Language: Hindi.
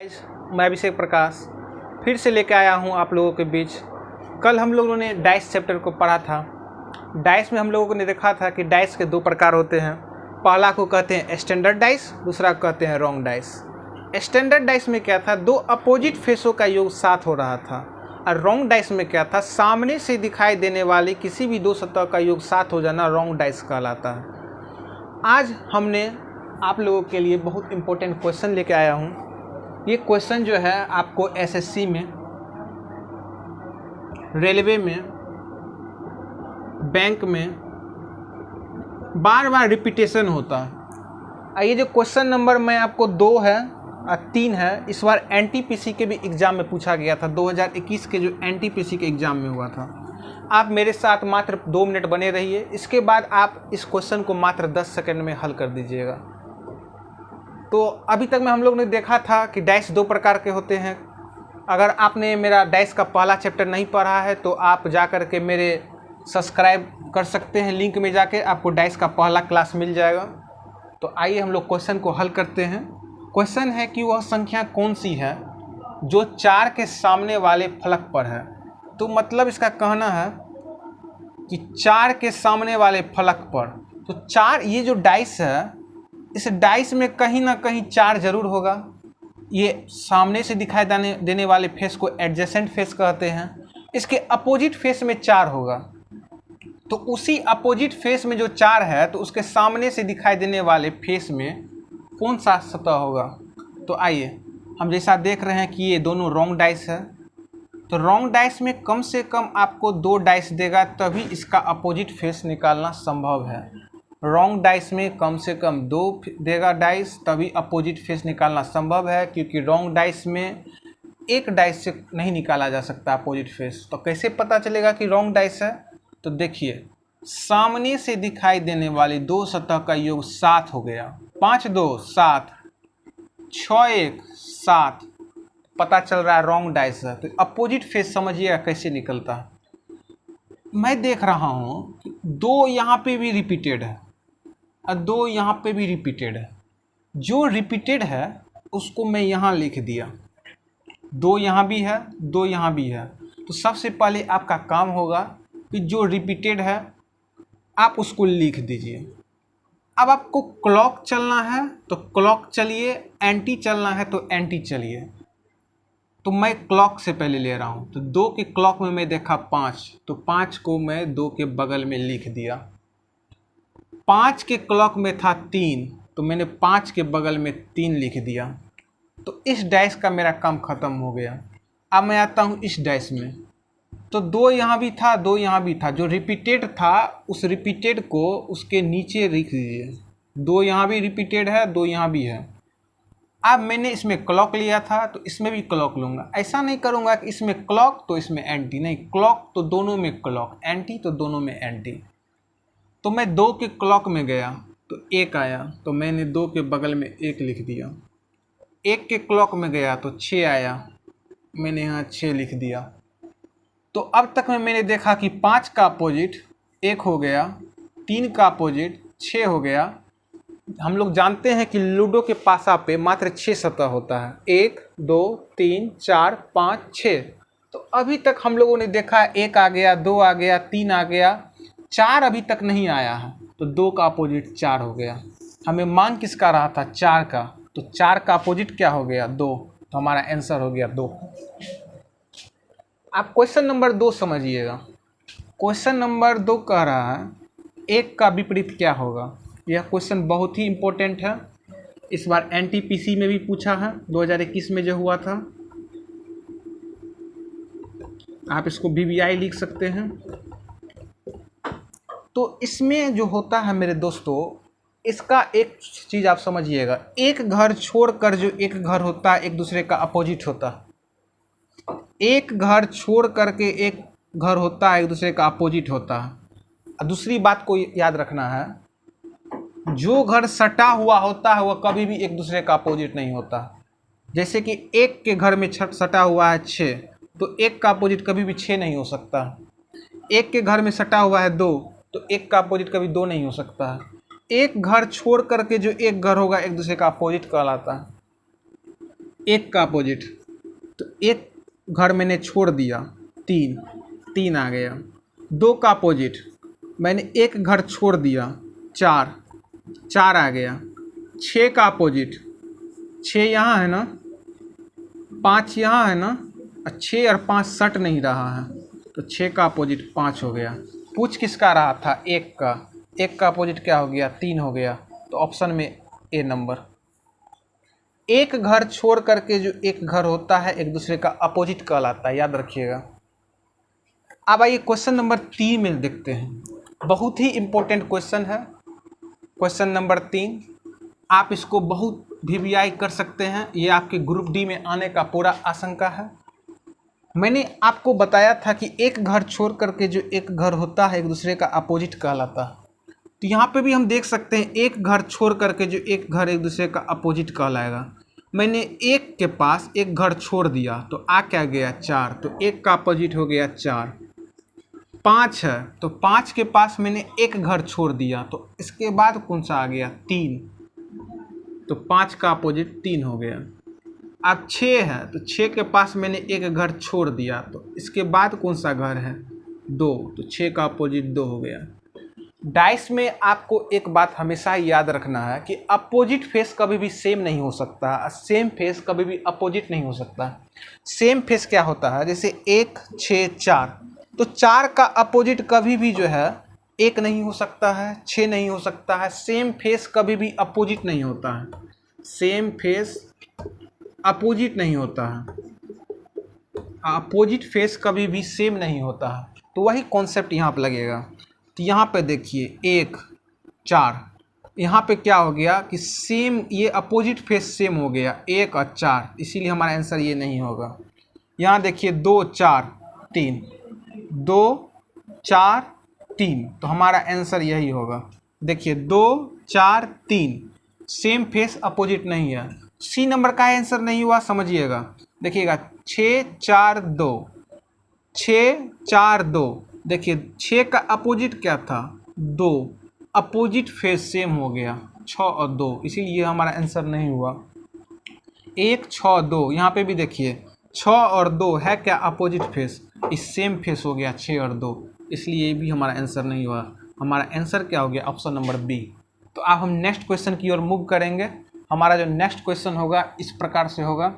मैं अभिषेक प्रकाश फिर से लेके आया हूँ आप लोगों के बीच। कल हम लोगों ने डाइस चैप्टर को पढ़ा था। डाइस में हम लोगों ने देखा था कि डाइस के दो प्रकार होते हैं। पहला को कहते हैं स्टैंडर्ड डाइस, दूसरा को कहते हैं रॉन्ग डाइस। स्टैंडर्ड डाइस में क्या था, दो अपोजिट फेसों का योग साथ हो रहा था। और रॉन्ग डाइस में क्या था, सामने से दिखाई देने वाले किसी भी दो सतह का योग साथ हो जाना रॉन्ग डाइस कहलाता है। आज हमने आप लोगों के लिए बहुत इंपॉर्टेंट क्वेश्चन लेके आया हूँ। ये क्वेश्चन जो है आपको एसएससी में, रेलवे में, बैंक में बार बार रिपीटेशन होता है। ये जो क्वेश्चन नंबर मैं आपको 2 है और 3 है, इस बार एनटीपीसी के भी एग्ज़ाम में पूछा गया था। 2021 के जो एनटीपीसी के एग्ज़ाम में हुआ था। आप मेरे साथ मात्र 2 मिनट बने रहिए, इसके बाद आप इस क्वेश्चन को मात्र 10 सेकंड में हल कर दीजिएगा। तो अभी तक में हम लोग ने देखा था कि डाइस दो प्रकार के होते हैं। अगर आपने मेरा डाइस का पहला चैप्टर नहीं पढ़ा है तो आप जा कर के मेरे सब्सक्राइब कर सकते हैं, लिंक में जाके आपको डाइस का पहला क्लास मिल जाएगा। तो आइए हम लोग क्वेश्चन को हल करते हैं। क्वेश्चन है कि वह संख्या कौन सी है जो 4 के सामने वाले फलक पर है। तो मतलब इसका कहना है कि 4 के सामने वाले फलक पर, तो 4, ये जो डाइस है, इस डाइस में कहीं ना कहीं 4 जरूर होगा। ये सामने से दिखाई देने वाले फेस को एडजेसेंट फेस कहते हैं। इसके अपोजिट फेस में 4 होगा। तो उसी अपोजिट फेस में जो 4 है, तो उसके सामने से दिखाई देने वाले फेस में कौन सा सतह होगा। तो आइए, हम जैसा देख रहे हैं कि ये दोनों रॉन्ग डाइस है। तो रॉन्ग डाइस में कम से कम आपको 2 डाइस देगा, तभी इसका अपोजिट फेस निकालना संभव है। रॉन्ग डाइस में कम से कम 2 देगा डाइस, तभी अपोजिट फेस निकालना संभव है। क्योंकि रॉन्ग डाइस में एक डाइस से नहीं निकाला जा सकता अपोजिट फेस। तो कैसे पता चलेगा कि रॉन्ग डाइस है? तो देखिए, सामने से दिखाई देने वाली 2 सतह का योग 7 हो गया। 5 2 7, 6 1 7, पता चल रहा है रॉन्ग डाइस है। तो अपोजिट फेस समझिएगा कैसे निकलता है। मैं देख रहा हूँ कि 2 यहाँ पे भी रिपीटेड है और 2 यहाँ पे भी रिपीटेड है। जो रिपीटेड है उसको मैं यहाँ लिख दिया। 2 यहाँ भी है, 2 यहाँ भी है। तो सबसे पहले आपका काम होगा कि जो रिपीटेड है आप उसको लिख दीजिए। अब आपको क्लॉक चलना है तो क्लॉक चलिए, एंटी चलना है तो एंटी चलिए। तो मैं क्लॉक से पहले ले रहा हूँ। तो 2 के क्लॉक में मैं देखा 5, तो 5 को मैं 2 के बगल में लिख दिया। 5 के क्लॉक में था 3, तो मैंने 5 के बगल में 3 लिख दिया। तो इस डाइस का मेरा काम ख़त्म हो गया। अब मैं आता हूँ इस डाइस में। तो 2 यहाँ भी था, 2 यहाँ भी था। जो रिपीटेड था उस रिपीटेड को उसके नीचे लिख दीजिए। 2 यहाँ भी रिपीटेड है, 2 यहाँ भी है। अब मैंने इसमें क्लॉक लिया था तो इसमें भी क्लॉक लूँगा। ऐसा नहीं करूँगा कि इसमें क्लॉक तो इसमें एंटी, नहीं, क्लॉक तो दोनों में क्लॉक, एंटी तो दोनों में एंटी। तो मैं 2 के क्लॉक में गया तो 1 आया, तो मैंने 2 के बगल में 1 लिख दिया। 1 के क्लॉक में गया तो 6 आया, मैंने यहाँ 6 लिख दिया। तो अब तक में मैंने देखा कि 5 का अपोजिट 1 हो गया, 3 का अपोजिट 6 हो गया। हम लोग जानते हैं कि लूडो के पासा पे मात्र 6 सतह होता है, 1 2 3 4 5 6। तो अभी तक हम लोगों ने देखा 1 आ गया, 2 आ गया, 3 आ गया, 4 अभी तक नहीं आया है। तो 2 का अपोजिट 4 हो गया। हमें मांग किसका रहा था? 4 का। तो 4 का अपोजिट क्या हो गया? 2। तो हमारा आंसर हो गया 2। आप क्वेश्चन नंबर 2 समझिएगा। क्वेश्चन नंबर 2 कह रहा है 1 का विपरीत क्या होगा। यह क्वेश्चन बहुत ही इम्पोर्टेंट है। इस बार एनटीपीसी में भी पूछा है, 2021 में जो हुआ था। आप इसको वीवीआई लिख सकते हैं। तो इसमें जो होता है मेरे दोस्तों, इसका एक चीज़ आप समझिएगा। एक घर छोड़कर जो एक घर होता है, एक दूसरे का अपोजिट होता है। एक घर छोड़ करके एक घर होता है, एक दूसरे का अपोजिट होता है। दूसरी बात को याद रखना है, जो घर सटा हुआ होता है वह कभी भी एक दूसरे का अपोजिट नहीं होता। जैसे कि 1 के घर में सटा हुआ है 6, तो 1 का अपोजिट कभी भी 6 नहीं हो सकता। 1 के घर में सटा हुआ है 2, तो 1 का अपोजिट कभी 2 नहीं हो सकता है। एक घर छोड़ करके जो एक घर होगा एक दूसरे का अपोजिट कहलाता है। एक का अपोजिट, तो एक घर मैंने छोड़ दिया, 3, 3 आ गया। 2 का अपोजिट, मैंने एक घर छोड़ दिया, 4, 4 आ गया। 6 का अपोजिट, 6 यहाँ है ना, 5 यहाँ है ना, और 6 और 5 सट नहीं रहा है, तो 6 का अपोजिट 5 हो गया। पूछ किसका रहा था? 1 का। 1 का अपोजिट क्या हो गया? 3 हो गया। तो ऑप्शन में ए नंबर। एक घर छोड़ करके जो एक घर होता है एक दूसरे का अपोजिट कहलाता है, याद रखिएगा। अब आइए क्वेश्चन नंबर 3 में देखते हैं। बहुत ही इंपॉर्टेंट क्वेश्चन है क्वेश्चन नंबर 3। आप इसको बहुत वीवीआई कर सकते हैं, ये आपके ग्रुप डी में आने का पूरा आशंका है। मैंने आपको बताया था कि एक घर छोड़ करके जो एक घर होता है एक दूसरे का अपोजिट कहलाता है। तो यहाँ पे भी हम देख सकते हैं एक घर छोड़ करके जो एक घर एक दूसरे का अपोजिट कहलाएगा। मैंने एक के पास एक घर छोड़ दिया तो आ क्या गया? 4, तो एक का अपोजिट हो गया 4। 5 है तो 5 के पास मैंने एक घर छोड़ दिया तो इसके बाद कौन सा आ गया? 3, तो 5 का अपोजिट 3 हो गया। अब 6 है तो 6 के पास मैंने एक घर छोड़ दिया तो इसके बाद कौन सा घर है? 2, तो 6 का अपोजिट 2 हो गया। डाइस में आपको एक बात हमेशा याद रखना है कि अपोजिट फेस कभी भी सेम नहीं हो सकता, सेम फेस कभी भी अपोजिट नहीं हो सकता। सेम फेस क्या होता है? जैसे 1, 6, 4, तो 4 का अपोजिट कभी भी जो है 1 नहीं हो सकता है, 6 नहीं हो सकता है। सेम फेस कभी भी अपोजिट नहीं होता है, सेम फेस अपोजिट नहीं होता है, अपोजिट फेस कभी भी सेम नहीं होता है। तो वही कॉन्सेप्ट यहाँ पर लगेगा। तो यहाँ पे देखिए 1, 4, यहाँ पे क्या हो गया कि सेम, ये अपोजिट फेस सेम हो गया 1 और 4, इसीलिए हमारा आंसर ये नहीं होगा। यहाँ देखिए 2, 4, 3, 2, 4, 3, तो हमारा आंसर यही होगा। देखिए 2, 4, 3 सेम फेस अपोजिट नहीं है। सी नंबर का आंसर नहीं हुआ, समझिएगा। देखिएगा 6, 4, 2, 6, 4, 2, देखिए 6 का अपोजिट क्या था? 2, अपोजिट फेस सेम हो गया 6 और 2, इसीलिए हमारा आंसर नहीं हुआ। 1, 6, 2, यहाँ पे भी देखिए 6 और 2 है क्या? अपोजिट फेस, इस सेम फेस हो गया 6 और 2, इसलिए ये भी हमारा आंसर नहीं हुआ। हमारा आंसर क्या हो गया? Option number B. तो अब हम नेक्स्ट क्वेश्चन की ओर मूव करेंगे। हमारा जो नेक्स्ट क्वेश्चन होगा इस प्रकार से होगा